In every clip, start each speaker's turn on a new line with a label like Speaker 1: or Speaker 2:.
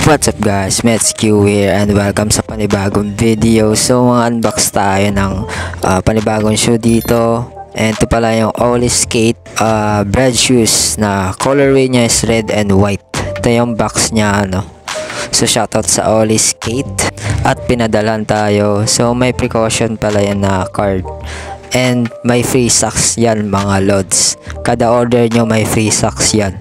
Speaker 1: What's up guys, Metsq here and welcome sa panibagong video. So mga unbox tayo ng panibagong shoe dito. And ito pala yung Oli Skate bread shoes na colorway niya is red and white. Ito yung box niya So shoutout sa Oli Skate at pinadalan tayo. So may precaution pala yan na card. And may free socks yan mga lods. Kada order nyo may free socks yan.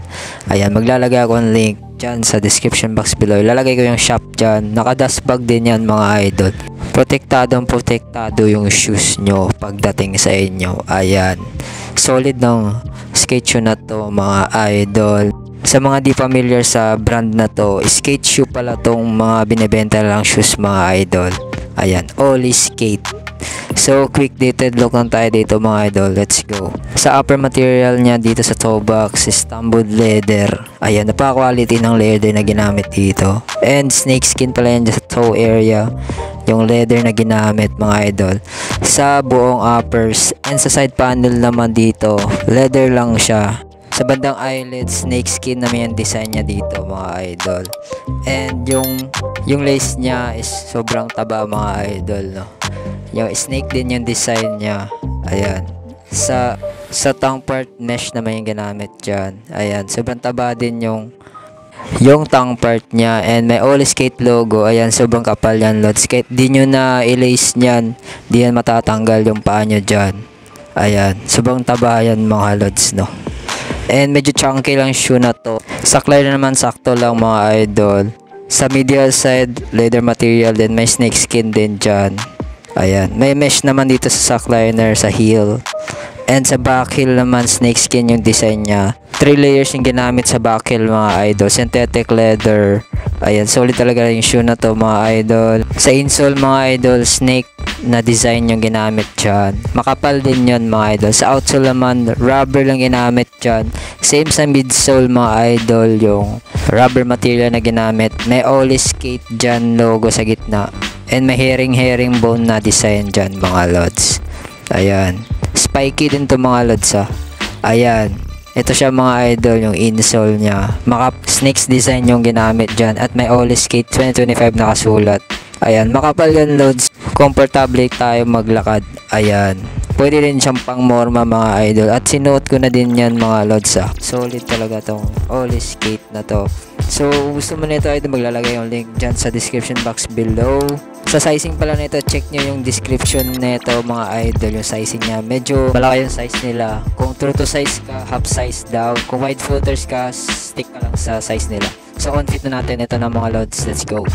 Speaker 1: Ayan, maglalagay ako ng link dyan sa description box below. Ilalagay ko yung shop dyan. Naka-dust bag din yan mga idol. Protektado yung shoes nyo pagdating sa inyo. Ayan, solid ng skate shoe na to mga idol. Sa mga di familiar sa brand na to, skate shoe pala tong mga binibenta lang shoes mga idol. Ayan, Oli Skate. So quick detailed look lang tayo dito mga idol. Let's go. Sa upper material niya dito sa toe box is tumbled leather. Ayan, napaka-quality ng leather na ginamit dito. And snake skin pala yan sa toe area, yung leather na ginamit mga idol. Sa buong uppers and sa side panel naman dito, leather lang siya. Sa bandang eyelid, snake skin naman yung design niya dito mga idol. And yung lace niya is sobrang taba mga idol, no? Yung snake din yung design niya. Ayan. Sa tongue part, mesh naman yung ginamit dyan. Ayan. Sobrang taba din yung tongue part niya. And may Oli Skate logo. Ayan. Sobrang kapal yan, lods. Skate. Di nyo na i-lace nyan. Di yan matatanggal yung paa nyo dyan. Ayan. Sobrang taba yan mga lods, no? And medyo chunky lang shoe na to. Saklay na naman, sakto lang mga idol. Sa medial side, leather material din. May snake skin din dyan. Ayan, may mesh naman dito sa sock liner sa heel. And sa back heel naman, snake skin yung design niya. 3 layers yung ginamit sa back heel mga idol. Synthetic leather. Ayan, solid talaga yung shoe na to mga idol. Sa insole mga idol, snake na design yung ginamit dyan. Makapal din yun mga idol. Sa outsole naman, rubber lang ginamit dyan. Same sa midsole mga idol, yung rubber material na ginamit. May Oli Skate dyan logo sa gitna. And may herring bone na design dyan mga lods. Ayan. Spiky din to mga lods Ayan. Ito siya mga idol, yung insole niya. Snakes design yung ginamit dyan. At may Oli Skate 2025 nakasulat. Ayan. Makapal yan lods. Comfortable tayo maglakad. Ayan. Pwede rin siyang pang morma mga idol. At sinuot ko na din yan mga lods Solid talaga tong Oli Skate na to. So gusto mo nito idol, maglalagay yung link dyan sa description box below. Sa sizing pala nito, check nyo yung description nito mga idol, yung sizing niya. Medyo malaki yung size nila. Kung true to size ka, half size daw. Kung wide footers ka, stick ka lang sa size nila. So on fit na natin ito ng mga lods. Let's go.